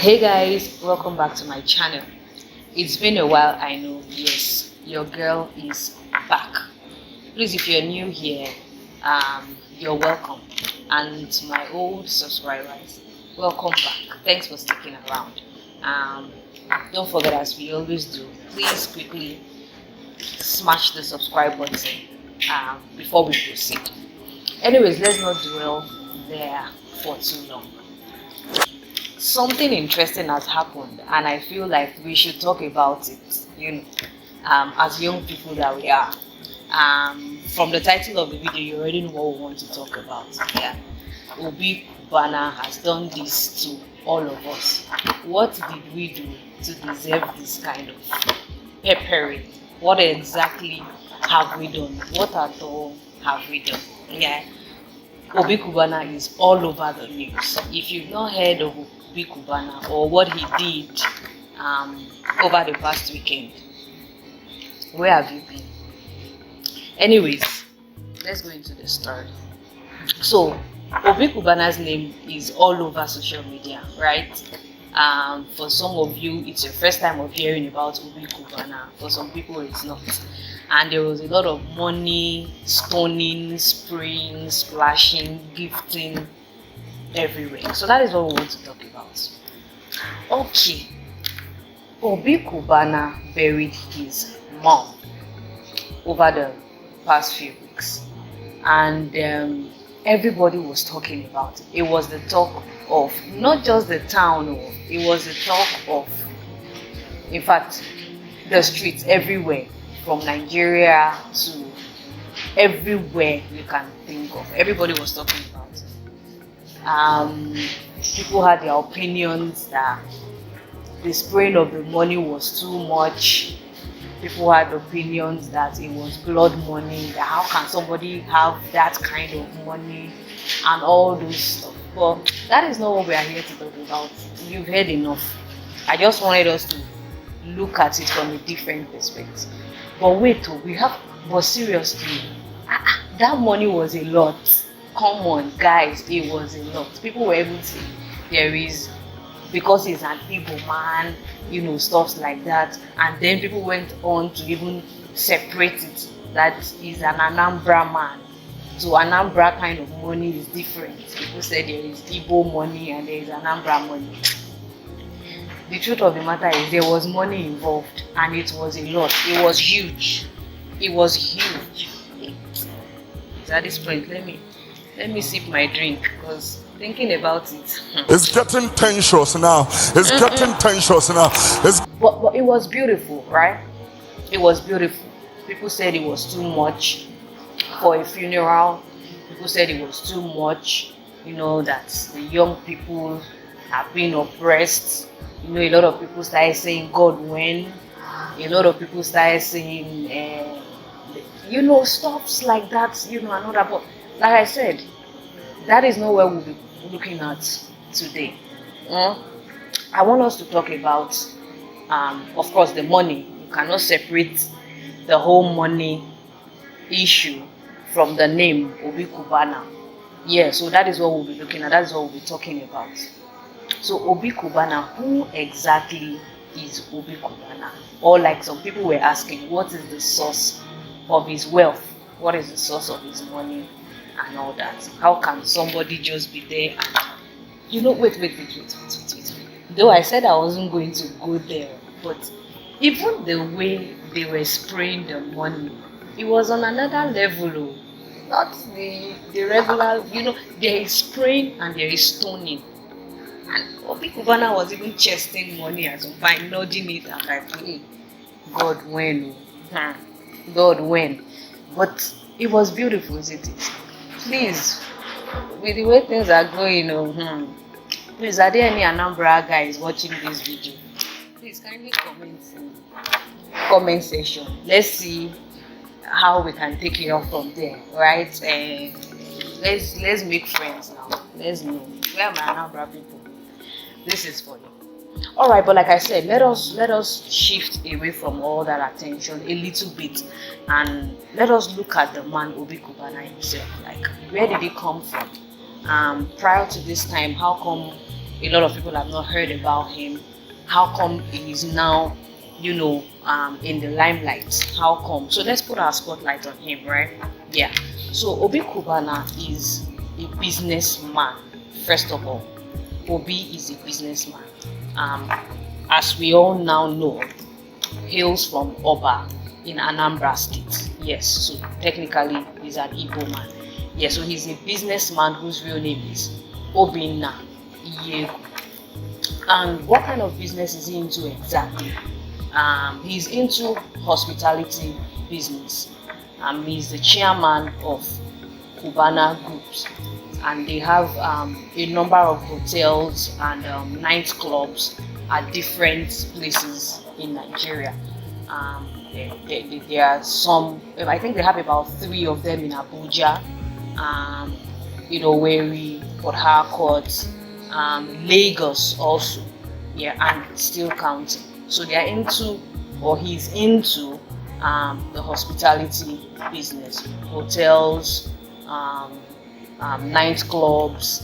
Hey guys, welcome back to my channel. It's been a while, I know. Yes, your girl is back. Please, if you're new here, you're welcome, and to my old subscribers, welcome back. Thanks for sticking around. Don't forget, as we always do, please quickly smash the subscribe button before we proceed. Anyways, let's not dwell there for too long. Something interesting has happened, and I feel like we should talk about it, as young people that we are. From the title of the video, you already know what we want to talk about. Yeah, Obi Cubana has done this to all of us. What did we do to deserve this kind of peppering? What exactly have we done? What at all have we done? Yeah, Obi Cubana is all over the news. If you've not heard of Obi Cubana or what he did over the past weekend, where have you been? Anyways, let's go into the story. So, Obi Cubana's name is all over social media, right? For some of you, it's your first time of hearing about Obi Cubana. For some people, it's not. And there was a lot of money, stoning, spraying, splashing, gifting everywhere. So that is what we want to talk about. Okay. Obi Cubana buried his mom over the past few weeks. And everybody was talking about it. It was the talk of not just the town, it was the talk of, in fact, the streets everywhere, from Nigeria to everywhere you can think of. Everybody was talking about it. People had their opinions that the spraying of the money was too much. People had opinions that it was blood money, that how can somebody have that kind of money and all those stuff. But that is not what we are here to talk about. You've heard enough. I just wanted us to look at it from a different perspective. But wait, but seriously, that money was a lot. Come on, guys, it was a lot. People were able to say there is, because he's an Igbo man, stuff like that. And then people went on to even separate it, that he's an Anambra man. So Anambra kind of money is different. People said there is Igbo money and there is Anambra money. The truth of the matter is there was money involved, and it was a lot. It was huge. It was huge. At this point, let me sip my drink, because thinking about it, it's getting tensions now. It's getting tensions now. But it was beautiful, right? It was beautiful. People said it was too much for a funeral. People said it was too much. That the young people are being oppressed. A lot of people started saying God when. A lot of people started saying stuffs like that, and all that. But like I said, that is not what we'll be looking at today. I want us to talk about, of course, the money. You cannot separate the whole money issue from the name Obi Cubana. Yeah, so that is what we'll be looking at. That is what we'll be talking about. So Obi Cubana, who exactly is Obi Cubana? Or like some people were asking, what is the source of his wealth? What is the source of his money and all that? How can somebody just be there and, wait. Though I said I wasn't going to go there, but even the way they were spraying the money, it was on another level. Not the regular, there is spraying and there is stoning. And Obi Cubana was even chesting money as by nudging it and like, hey, God when? God when? But it was beautiful, isn't it? Please, with the way things are going, please, are there any Anambra guys watching this video? Please kindly comment in the comment section. Let's see how we can take it off from there, right? And let's make friends now. Let's know where are my Anambra people. This is for you. Alright, but like I said, let us shift away from all that attention a little bit, and let us look at the man Obi Cubana himself. Like, where did he come from? Prior to this time, how come a lot of people have not heard about him? How come he is now, you know, in the limelight? How come? So let's put our spotlight on him, right? Yeah. So Obi Cubana is a businessman. First of all, Obi is a businessman. As we all now know, hails from Oba in Anambra State. Yes, so technically he's an Igbo man. Yeah, so he's a businessman whose real name is Obinna Iyiegbu. And what kind of business is he into exactly? He's into hospitality business. He's the chairman of Cubana Groups, and they have a number of hotels and nightclubs at different places in Nigeria. There are some, I think they have about 3 of them in Abuja, you know, Wari, Port Harcourt, Lagos also, yeah, and still counting. So they are into, or he's into, the hospitality business, hotels, nightclubs,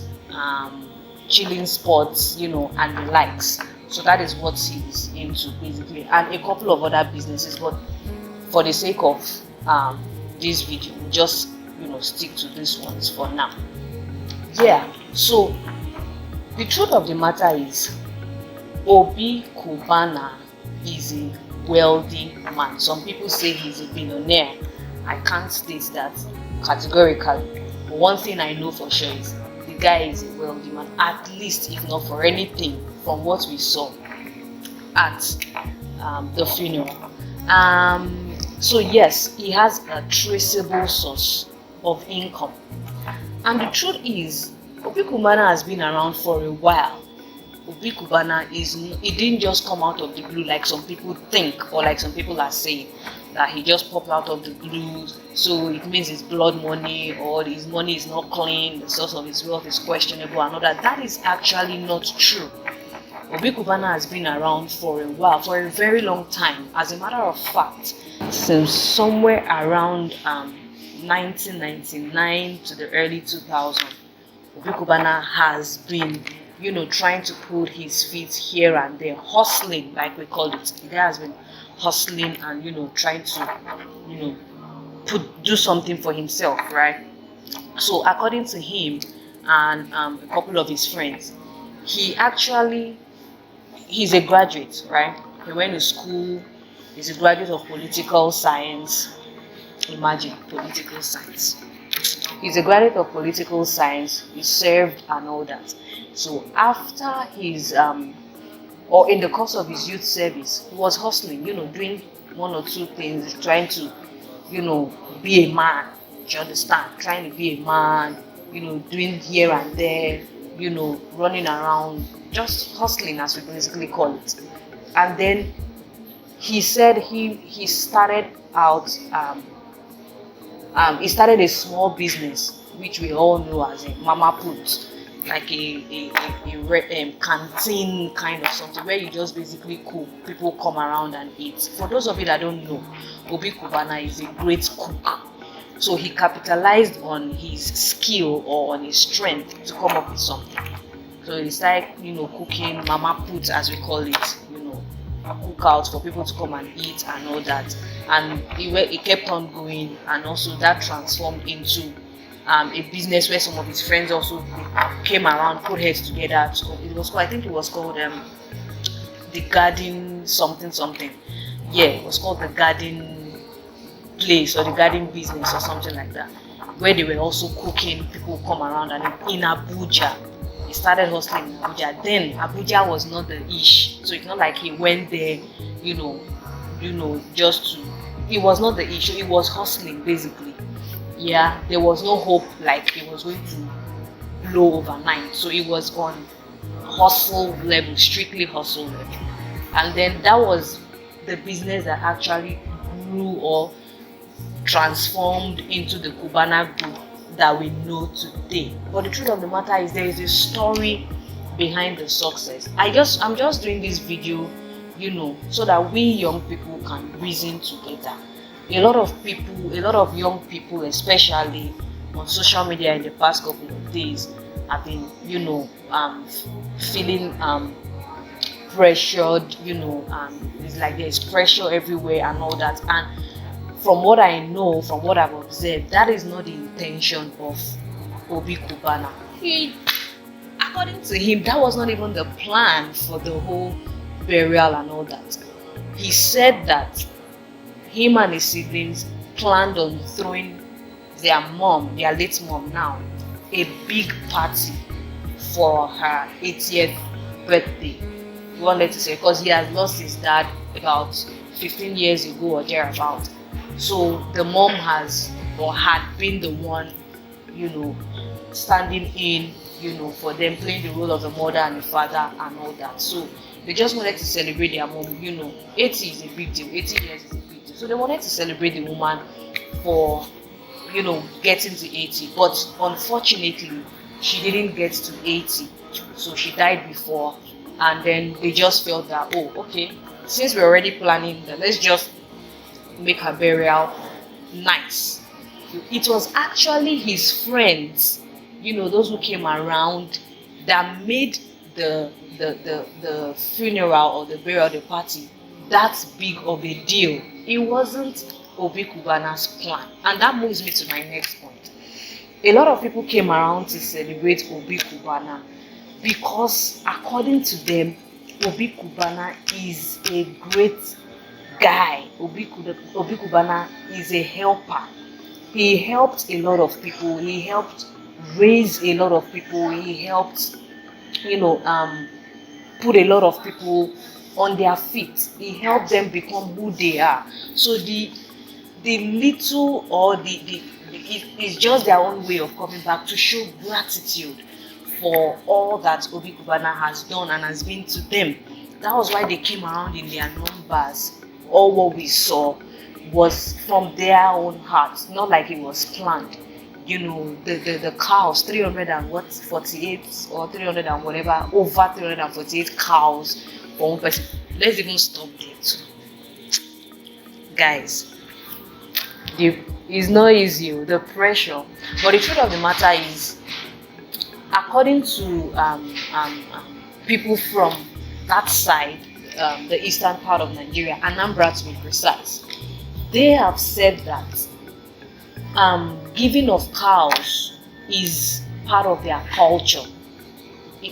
chilling spots, you know, and the likes. So that is what he's into basically, and a couple of other businesses. But for the sake of this video, we'll just, you know, stick to these ones for now. Yeah. So the truth of the matter is, Obi Cubana is a wealthy man. Some people say he's a billionaire. I can't state that categorically. But one thing I know for sure is the guy is a wealthy man, at least if not for anything from what we saw at the funeral. So yes, he has a traceable source of income. And the truth is, Obi Cubana has been around for a while. Obi Cubana it didn't just come out of the blue like some people think, or like some people are saying, that he just popped out of the blue, so it means it's blood money, or his money is not clean, the source of his wealth is questionable, and all that. That is actually not true. Obi Cubana has been around for a while, for a very long time. As a matter of fact, since somewhere around 1999 to the early 2000s, Obi Cubana has been, you know, trying to put his feet here and there, hustling, like we call it. He has been hustling and, you know, trying to, you know, do something for himself, right? So according to him and a couple of his friends, he's a graduate, right? He went to school. He's a graduate of political science. Imagine, political science. He's a graduate of political science. He served and all that. So after his or in the course of his youth service, he was hustling, you know, doing 1 or 2 things, trying to, you know, be a man. Do you understand? Trying to be a man, you know, doing here and there, you know, running around, just hustling, as we basically call it. And then he said he started out, he started a small business, which we all know as a mama put, like a canteen kind of something, where you just basically cook, people come around and eat. For those of you that don't know, Obi Cubana is a great cook. So he capitalized on his skill or on his strength to come up with something. So he started, you know, cooking mama put, as we call it, you know, a cookout for people to come and eat and all that. And he kept on going, and also that transformed into a business where some of his friends also came around, put heads together. It was called, I think it was called the Garden something. Yeah, it was called the Garden Place or the Garden Business or something like that, where they were also cooking. People come around, and in Abuja, he started hustling in Abuja. Then Abuja was not the ish, so it's not like he went there, you know, just to. It was not the issue. He was hustling basically. Yeah, there was no hope like it was going to blow overnight. So it was on hustle level, strictly hustle level. And then that was the business that actually grew or transformed into the Cubana Group that we know today. But the truth of the matter is, there is a story behind the success. I'm just doing this video, you know, so that we young people can reason together. A lot of young people, especially on social media in the past couple of days, have been, you know, feeling pressured, it's like there's pressure everywhere and all that. And from what I know, from what I've observed, that is not the intention of Obi Cubana. According to him, that was not even the plan for the whole burial and all that. He said that him and his siblings planned on throwing their late mom now, a big party for her 80th birthday. He wanted to say, because he has lost his dad about 15 years ago or thereabout. So the mom has or had been the one, standing in, for them, playing the role of the mother and the father and all that. So they just wanted to celebrate their mom. 80 is a big deal. 80 years is a big deal. So they wanted to celebrate the woman for, getting to 80. But unfortunately, she didn't get to 80. So she died before. And then they just felt that, oh, okay, since we're already planning that, let's just make her burial nice. It was actually his friends, those who came around, that made the funeral or the burial, the party, that big of a deal. It wasn't Obi Cubana'S plan. And that moves me to my next point. A lot of people came around to celebrate Obi Cubana because, according to them, Obi Cubana is a great guy. Obi Cubana is a helper. He helped a lot of people. He helped raise a lot of people. He helped, put a lot of people on their feet. He helped them become who they are. So the little or it's just their own way of coming back to show gratitude for all that Obi Cubana has done and has been to them. That was why they came around in their numbers. All what we saw was from their own hearts, not like it was planned. The cows, 348 or 300 and whatever, over 348 cows for one person. Let's even stop there too. Guys, it's not easy, the pressure. But the truth of the matter is, according to people from that side, the eastern part of Nigeria, Anambra to be precise, they have said that giving of cows is part of their culture.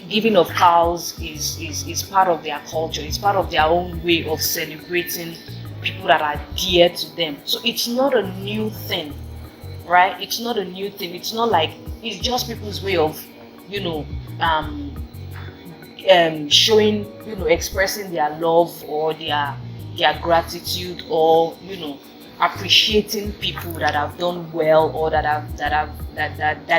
Giving of cows is part of their culture. It's part of their own way of celebrating people that are dear to them. So it's not a new thing, right? It's not a new thing. It's not like it's just people's way of, showing, expressing their love or their gratitude, or appreciating people that have done well, or that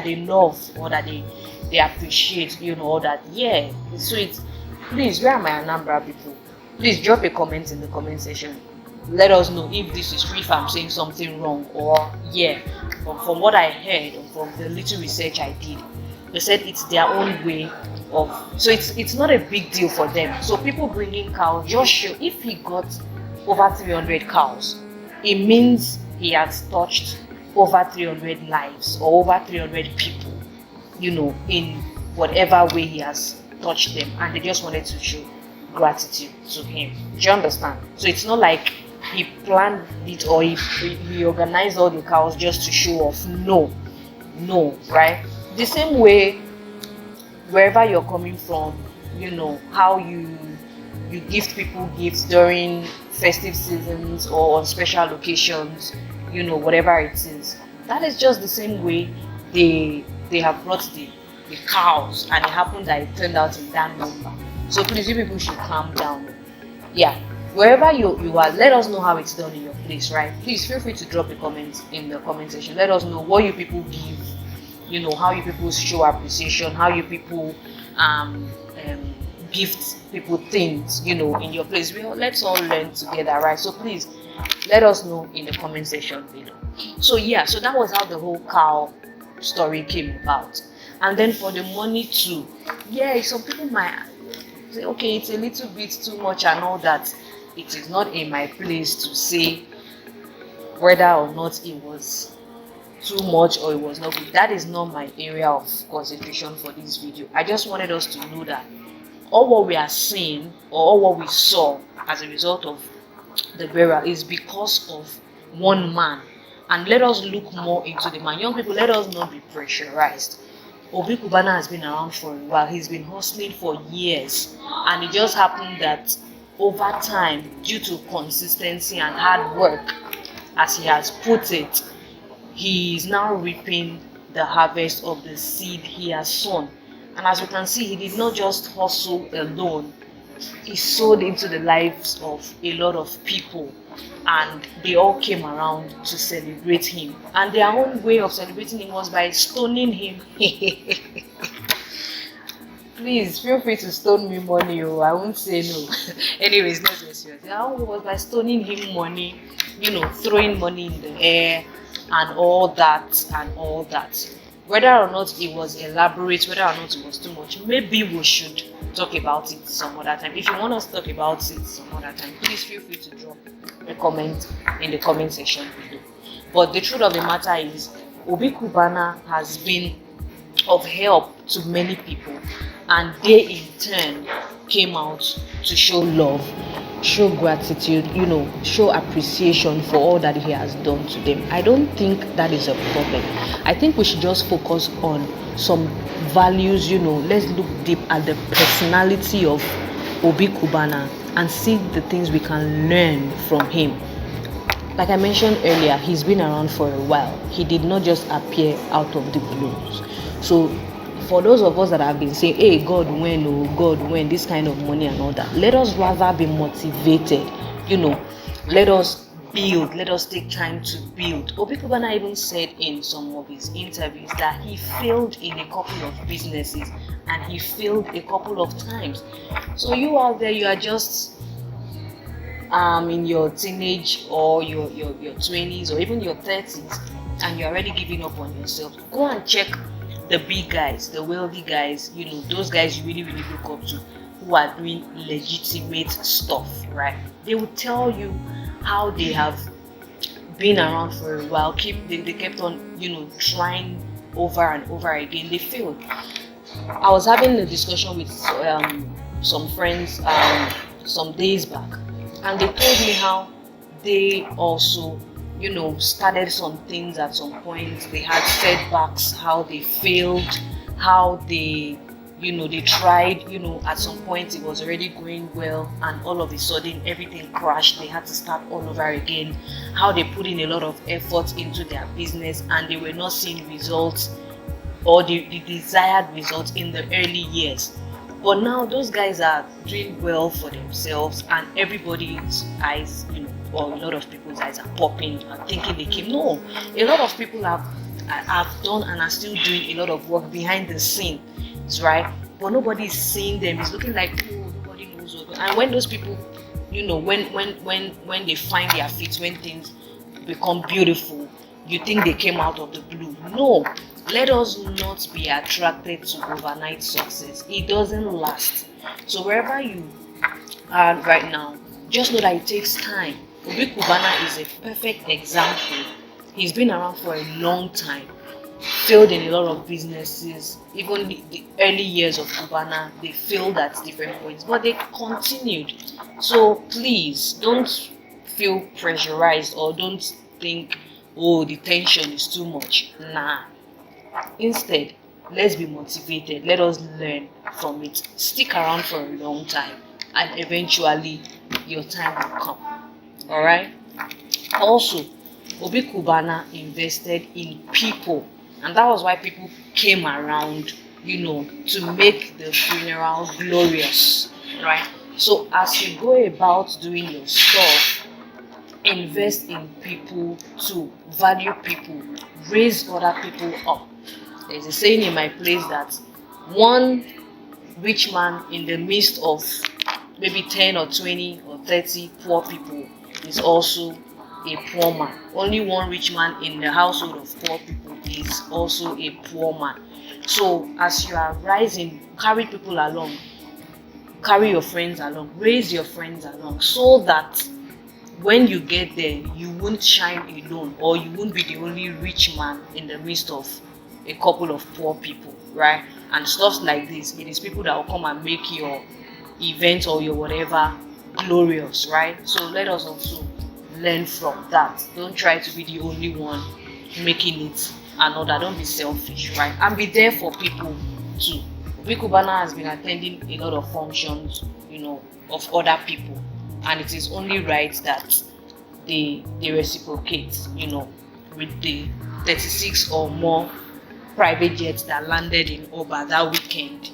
they love, or that they appreciate, or that, yeah. So it's, please, where are my Anambra people? Please drop a comment in the comment section. Let us know if this is true, if I'm saying something wrong, or yeah. From what I heard, or from the little research I did, they said it's their own way of, so it's not a big deal for them. So people bringing cows just show, if he got over 300 cows, it means he has touched over 300 lives or over 300 people, in whatever way he has touched them, and they just wanted to show gratitude to him. Do you understand? So it's not like he planned it or he organized all the cows just to show off. No, right? The same way, wherever you're coming from, how you gift people gifts during festive seasons or on special occasions, whatever it is. That is just the same way they have brought the cows, and it happened that it turned out in that number. So please, you people should calm down. Yeah, wherever you are, let us know how it's done in your place, right? Please feel free to drop a comment in the comment section. Let us know what you people give, how you people show appreciation, how you people gift people things, in your place. Let's all learn together, right? So please let us know in the comment section below. So yeah, so that was how the whole cow story came about. And then for the money too, yeah, some people might say, okay, it's a little bit too much and all that. It is not in my place to say whether or not it was too much or it was not good. That is not my area of concentration for this video. I just wanted us to know that all what we are seeing or all what we saw as a result of the burial is because of one man. And let us look more into the man. Young people, let us not be pressurized. Obi Cubana has been around for a while. He's been hustling for years, and it just happened that over time, due to consistency and hard work, as he has put it, he is now reaping the harvest of the seed he has sown. And as you can see, he did not just hustle alone. He sowed into the lives of a lot of people, and they all came around to celebrate him. And their own way of celebrating him was by stoning him. Please feel free to stone me money, I won't say no. Anyways, let's get serious. Their own way was by stoning him money, throwing money in the air and all that and all that. Whether or not it was elaborate, whether or not it was too much, maybe we should talk about it some other time. If you want us to talk about it some other time, please feel free to drop a comment in the comment section below. But the truth of the matter is, Obi Cubana has been of help to many people, and they in turn came out to show love, show gratitude, show appreciation for all that he has done to them. I don't think that is a problem. I think we should just focus on some values. Let's look deep at the personality of Obi Cubana and see the things we can learn from him. Like I mentioned earlier, he's been around for a while. He did not just appear out of the blue. So for those of us that have been saying, hey, God when this kind of money and all that, let us rather be motivated. Let us build, let us take time to build. Obi Cubana even said in some of his interviews that he failed in a couple of businesses and he failed a couple of times. So you out there, you are just in your teenage or your 20s or even your 30s, and you're already giving up on yourself. Go and check the big guys, the wealthy guys, those guys you really look up to, who are doing legitimate stuff, right? They will tell you how they have been around for a while. They kept on, trying over and over again. They failed. I was having a discussion with some friends some days back, and they told me how they also started some things at some point. They had setbacks, how they failed, how they they tried, at some point it was already going well, and all of a sudden everything crashed. They had to start all over again. How they put in a lot of effort into their business and they were not seeing results or the desired results in the early years. But now those guys are doing well for themselves, and everybody's eyes, or a lot of people's eyes are popping and thinking they came. No, a lot of people have done and are still doing a lot of work behind the scenes, right? But nobody is seeing them. It's looking like, oh, nobody knows what. And when those people, when they find their feet, when things become beautiful, you think they came out of the blue. No, let us not be attracted to overnight success. It doesn't last. So wherever you are right now, just know that it takes time. Obi Cubana is a perfect example. He's been around for a long time, failed in a lot of businesses. Even the early years of Cubana, they failed at different points, but they continued. So please don't feel pressurized or don't think, oh, the tension is too much. Nah. Instead, let's be motivated. Let us learn from it. Stick around for a long time, and eventually your time will come. Alright? Also, Obi Cubana invested in people, and that was why people came around, to make the funeral glorious. Right? So as you go about doing your stuff, invest in people too, value people, raise other people up. There's a saying in my place that one rich man in the midst of maybe 10 or 20 or 30 poor people is also a poor man. Only one rich man in the household of poor people is also a poor man. So as you are rising, carry people along, carry your friends along, raise your friends along, so that when you get there, you won't shine alone, or you won't be the only rich man in the midst of a couple of poor people, right? And stuff like this, it is people that will come and make your event or your whatever glorious, right? So let us also learn from that. Don't try to be the only one making it another. Don't be selfish, right? And be there for people too. Obi Cubana has been attending a lot of functions, of other people, and it is only right that they reciprocate, with the 36 or more private jets that landed in Oba that weekend.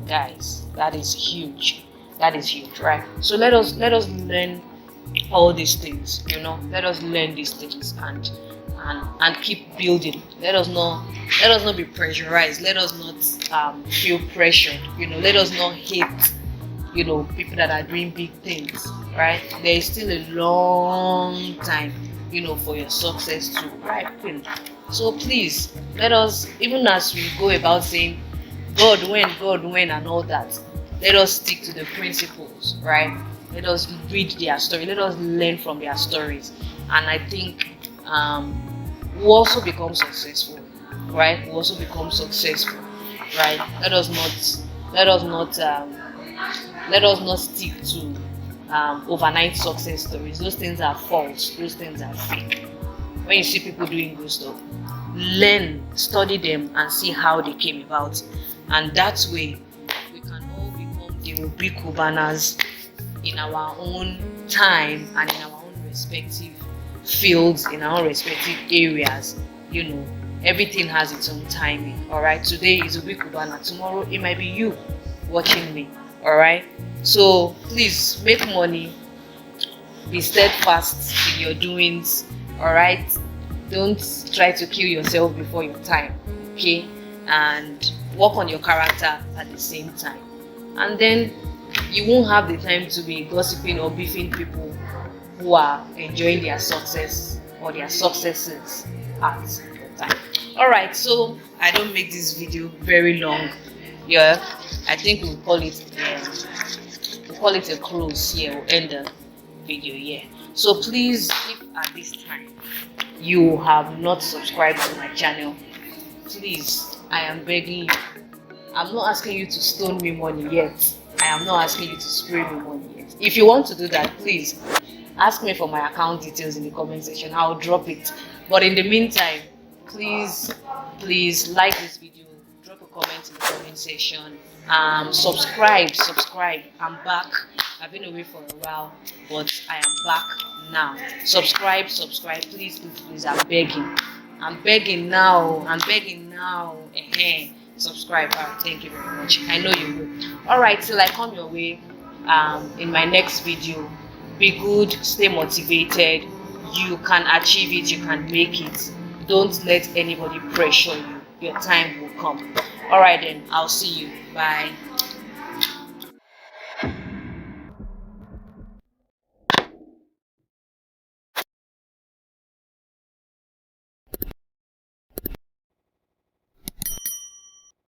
Guys, that is huge. That is huge, right? So let us learn all these things, let us learn these things and keep building. Let us not be pressurized. Let us not feel pressured. Let us not hate people that are doing big things, right? There is still a long time for your success to ripen. So please, let us, even as we go about saying God when and all that, let us stick to the principles, right? Let us read their story. Let us learn from their stories, and I think we'll also become successful, right? We'll also become successful, right? Let us not stick to overnight success stories. Those things are false. Those things are fake. When you see people doing good stuff, learn, study them, and see how they came about, and that way we can all become the Obi Cubana'S in our own time and in our own respective fields, in our own respective areas. Everything has its own timing. All right, today is Obi Cubana, tomorrow it might be you watching me. All right, so please make money, be steadfast in your doings. All right, don't try to kill yourself before your time, okay? And work on your character at the same time, and then you won't have the time to be gossiping or beefing people who are enjoying their success or their successes at the time. All right, so I don't make this video very long. Yeah, I think we'll call it a close here. We'll end the video here. So please, if at this time you have not subscribed to my channel, please, I am begging you. I'm not asking you to stone me money yet. I am not asking you to spray me money yet. If you want to do that, please ask me for my account details in the comment section. I'll drop it. But in the meantime, please like this video, drop a comment in the comment section, subscribe. I'm back. I've been away for a while, but I am back now. Subscribe, please. I'm begging now. Subscribe. Thank you very much. I know you will. All right, till I come your way in my next video, be good, stay motivated. You can achieve it, you can make it. Don't let anybody pressure you. Your time will come. All right then, I'll see you. Bye.